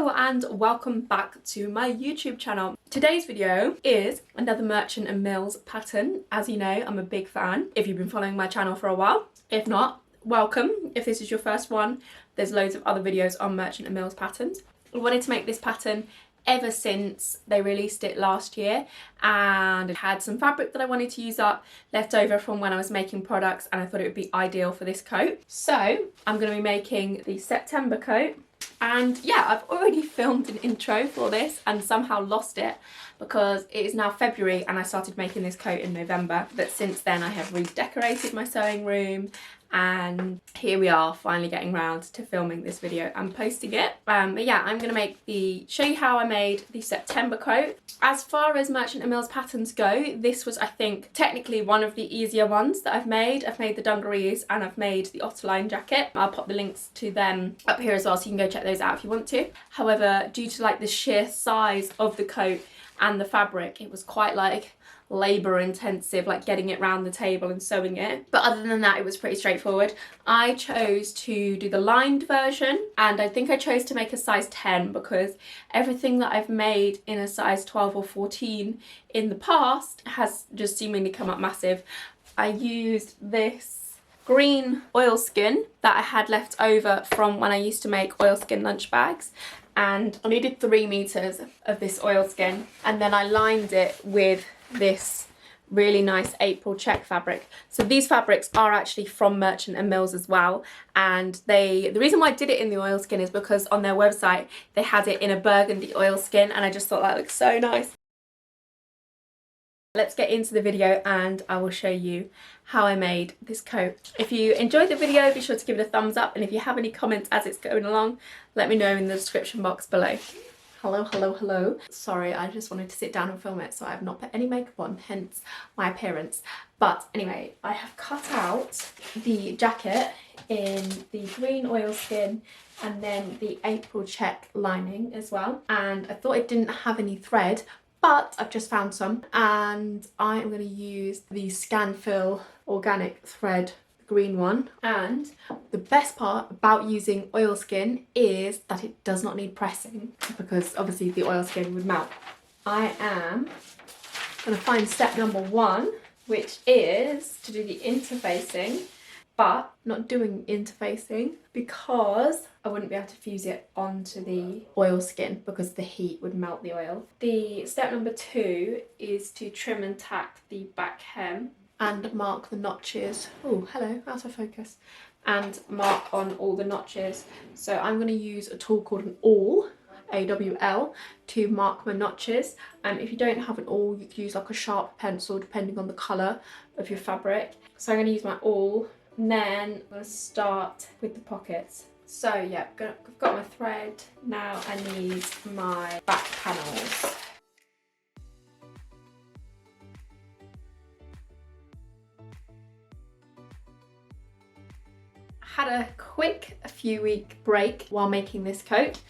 Hello and welcome back to my YouTube channel. Today's video is another Merchant and Mills pattern. As you know, I'm a big fan if you've been following my channel for a while. If not, welcome. If this is your first one, there's loads of other videos on Merchant and Mills patterns. I wanted to make this pattern ever since they released it last year, and it had some fabric that I wanted to use up left over from when I was making products, and I thought it would be ideal for this coat. So I'm going to be making the September coat. And yeah, I've already filmed an intro for this and somehow lost it because it is now February and I started making this coat in November. But since then I have redecorated my sewing room, and here we are finally getting round to filming this video and posting it. But yeah, I'm going to show you how I made the September coat. As far as Merchant and Mills patterns go, this was, I think, technically one of the easier ones that I've made. I've made the dungarees and I've made the Otterline jacket. I'll pop the links to them up here as well, so you can go check those out if you want to. However, due to like the sheer size of the coat and the fabric, it was quite like labour intensive, like getting it round the table and sewing it. But other than that, it was pretty straightforward. I chose to do the lined version, and I think I chose to make a size 10 because everything that I've made in a size 12 or 14 in the past has just seemingly come up massive. I used this green oilskin that I had left over from when I used to make oilskin lunch bags, and I needed 3 meters of this oilskin, and then I lined it with this really nice April check fabric. So these fabrics are actually from Merchant and Mills as well, and the reason why I did it in the oilskin is because on their website they had it in a burgundy oilskin, and I just thought that looked so nice. Let's get into the video and I will show you how I made this coat. If you enjoyed the video, be sure to give it a thumbs up, and if you have any comments as it's going along, let me know in the description box below. Hello. Sorry, I just wanted to sit down and film it, so I have not put any makeup on, hence my appearance. But anyway, I have cut out the jacket in the green oilskin and then the April check lining as well. And I thought it didn't have any thread, but I've just found some, and I am going to use the Scanfill organic thread, green one. And the best part about using oilskin is that it does not need pressing, because obviously the oilskin would melt. I am going to find step number 1, which is to do the interfacing, but not doing interfacing because I wouldn't be able to fuse it onto the oilskin because the heat would melt the oil. The step number 2 is to trim and tack the back hem and mark the notches. Oh, hello, out of focus. And mark on all the notches. So I'm going to use a tool called an awl, AWL, to mark my notches. And if you don't have an awl, you could use like a sharp pencil depending on the colour of your fabric. So I'm going to use my awl, and then I'm going to start with the pockets. So yeah, I've got my thread. Now I need my back panels. Had a quick few week break while making this coat,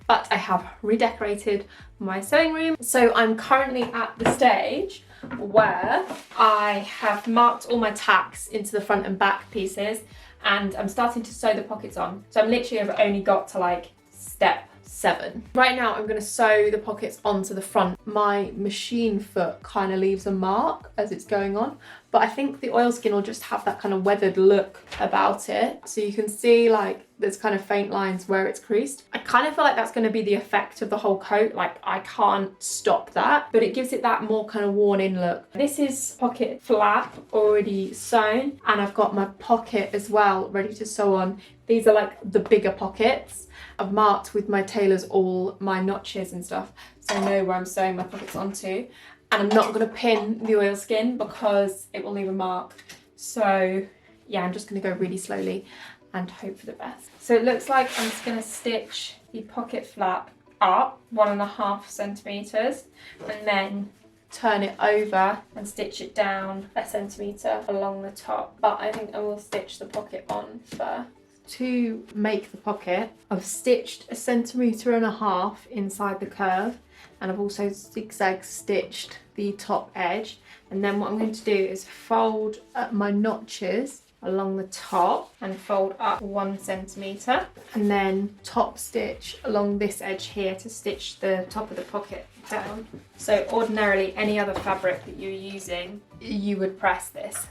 but I have redecorated my sewing room. So I'm currently at the stage where I have marked all my tacks into the front and back pieces, and I'm starting to sew the pockets on. So I've only got to like step 7. Right now I'm going to sew the pockets onto the front. My machine foot kind of leaves a mark as it's going on, but I think the oilskin will just have that kind of weathered look about it. So you can see like there's kind of faint lines where it's creased. I kind of feel like that's going to be the effect of the whole coat. Like I can't stop that, but it gives it that more kind of worn in look. This is pocket flap already sewn, and I've got my pocket as well ready to sew on. These are like the bigger pockets. I've marked with my tailor's awl my notches and stuff, so I know where I'm sewing my pockets onto. And I'm not going to pin the oilskin because it will leave a mark. So yeah, I'm just going to go really slowly and hope for the best. So it looks like I'm just going to stitch the pocket flap up 1.5 centimeters and then turn it over and stitch it down 1 centimeter along the top. But I think I will stitch the pocket on first. To make the pocket, I've stitched 1.5 centimeters inside the curve, and I've also zigzag stitched the top edge. And then what I'm going to do is fold my notches along the top and fold up 1 centimetre, and then top stitch along this edge here to stitch the top of the pocket down. So ordinarily any other fabric that you're using, you would press this.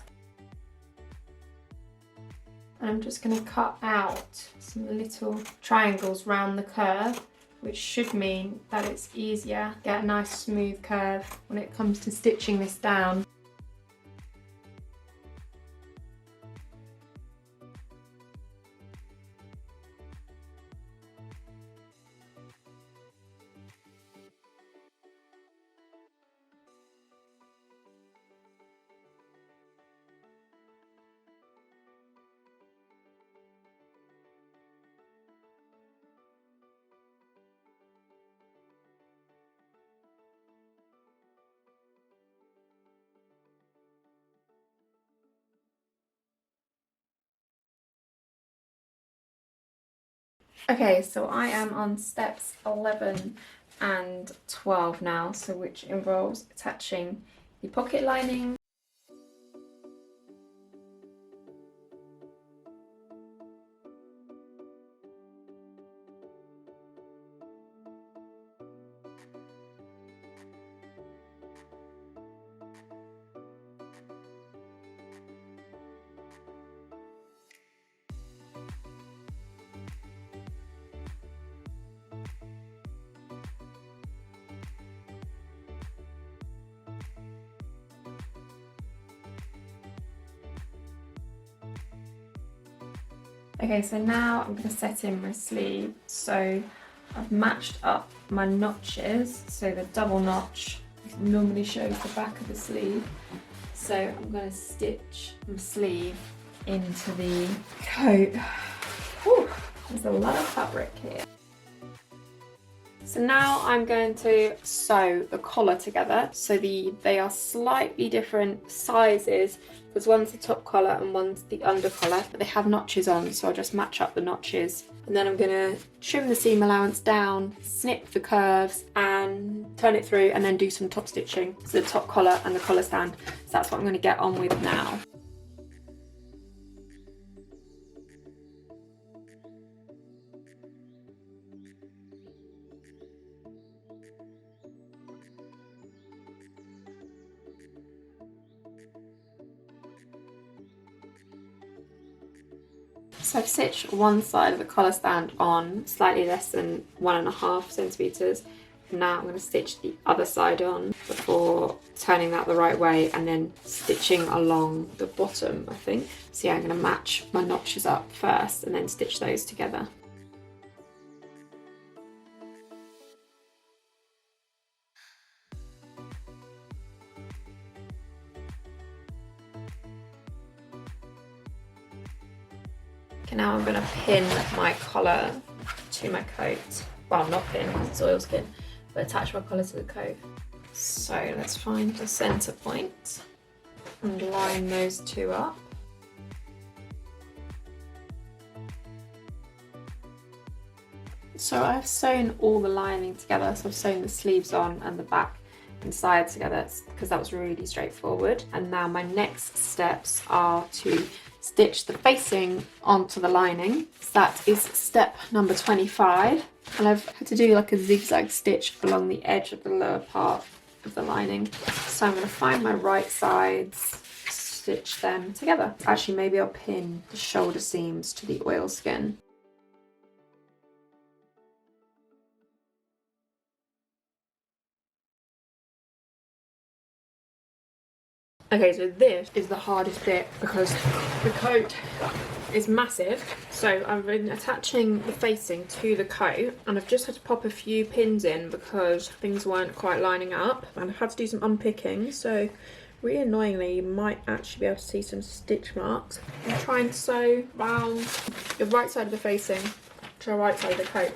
And I'm just going to cut out some little triangles round the curve, which should mean that it's easier to get a nice smooth curve when it comes to stitching this down. Okay, so I am on steps 11 and 12 now, so which involves attaching the pocket lining. Okay, so now I'm going to set in my sleeve. So I've matched up my notches, so the double notch normally shows the back of the sleeve. So I'm going to stitch my sleeve into the coat. Whew, there's a lot of fabric here. So now I'm going to sew the collar together. So they are slightly different sizes, because one's the top collar and one's the under collar, but they have notches on, so I'll just match up the notches. And then I'm going to trim the seam allowance down, snip the curves and turn it through, and then do some top stitching. So the top collar and the collar stand. So that's what I'm going to get on with now. So I've stitched one side of the collar stand on slightly less than 1.5 centimetres. Now I'm going to stitch the other side on before turning that the right way and then stitching along the bottom, I think. So yeah, I'm going to match my notches up first and then stitch those together. Okay, now I'm going to pin my collar to my coat. Well, not pin because it's oilskin, but attach my collar to the coat. So let's find the centre point and line those two up. So I've sewn all the lining together, so I've sewn the sleeves on and the back and sides together because that was really straightforward. And now my next steps are to stitch the facing onto the lining. So that is step number 25. And I've had to do like a zigzag stitch along the edge of the lower part of the lining. So I'm going to find my right sides, stitch them together. Actually, maybe I'll pin the shoulder seams to the oilskin. Okay, so this is the hardest bit because the coat is massive. So I've been attaching the facing to the coat and I've just had to pop a few pins in because things weren't quite lining up. And I've had to do some unpicking, so really annoyingly you might actually be able to see some stitch marks. I'm trying to sew round the right side of the facing to the right side of the coat.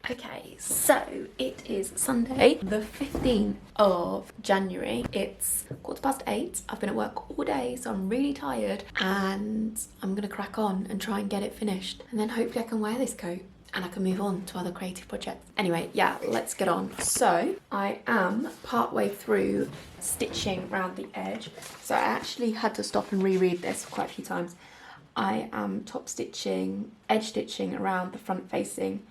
Okay, so it is Sunday, the 15th of January. It's 8:15. I've been at work all day, so I'm really tired and I'm gonna crack on and try and get it finished. And then hopefully I can wear this coat. and I can move on to other creative projects. Anyway, yeah, let's get on. So I am partway through stitching around the edge. So I actually had to stop and reread this quite a few times. I am top stitching, edge stitching around the front facing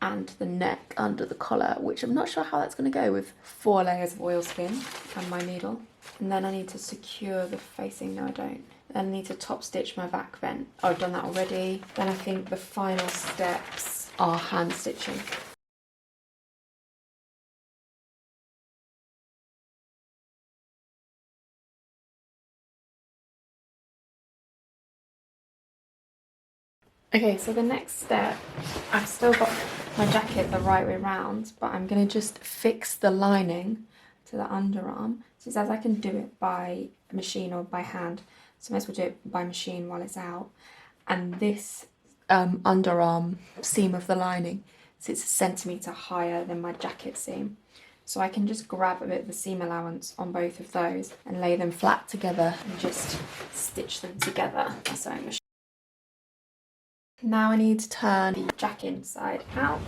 and the neck under the collar, which I'm not sure how that's going to go with 4 layers of oilskin and my needle. And then I need to secure the facing. No, I don't. Then I need to top stitch my back vent. Oh, I've done that already. Then I think the final steps are hand stitching. Okay, so the next step, I've still got my jacket the right way round, but I'm going to just fix the lining to the underarm. So it says I can do it by machine or by hand, so I might as well do it by machine while it's out. And this underarm seam of the lining sits 1 centimetre higher than my jacket seam. So I can just grab a bit of the seam allowance on both of those and lay them flat together and just stitch them together. So now I need to turn the jacket inside out.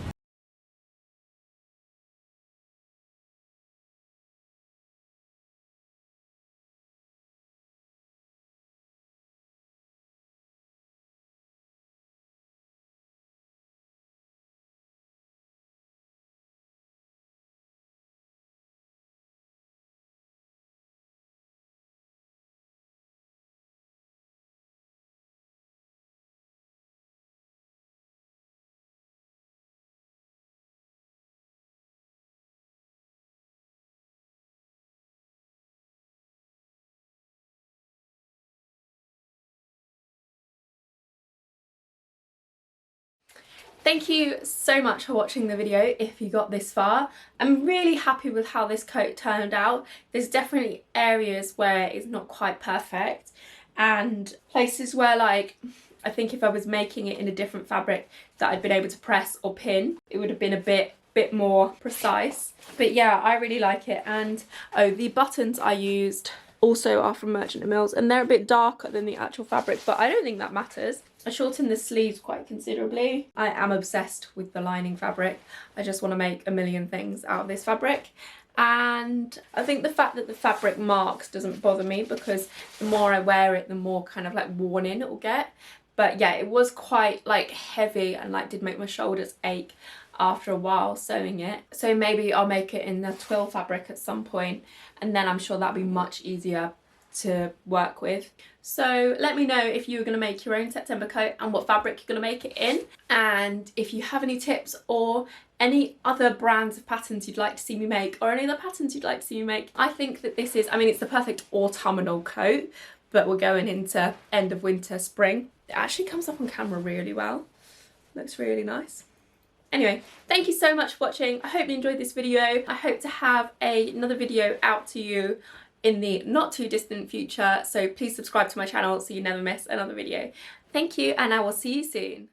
Thank you so much for watching the video if you got this far. I'm really happy with how this coat turned out. There's definitely areas where it's not quite perfect and places where, like, I think if I was making it in a different fabric that I'd been able to press or pin, it would have been a bit more precise. But yeah, I really like it. And oh, the buttons I used also are from Merchant & Mills, and they're a bit darker than the actual fabric, but I don't think that matters. I shortened the sleeves quite considerably. I am obsessed with the lining fabric. I just want to make a million things out of this fabric. And I think the fact that the fabric marks doesn't bother me, because the more I wear it, the more kind of like worn in it will get. But yeah, it was quite like heavy and like did make my shoulders ache after a while sewing it. So maybe I'll make it in the twill fabric at some point, and then I'm sure that'll be much easier to work with. So let me know if you're going to make your own September coat and what fabric you're going to make it in, and if you have any tips or any other brands of patterns you'd like to see me make, or any other patterns you'd like to see me make. I think that this is, I mean, it's the perfect autumnal coat, but we're going into end of winter, spring. It actually comes up on camera really well. Looks really nice. Anyway, thank you so much for watching. I hope you enjoyed this video. I hope to have another video out to you in the not too distant future, so please subscribe to my channel so you never miss another video. Thank you, and I will see you soon.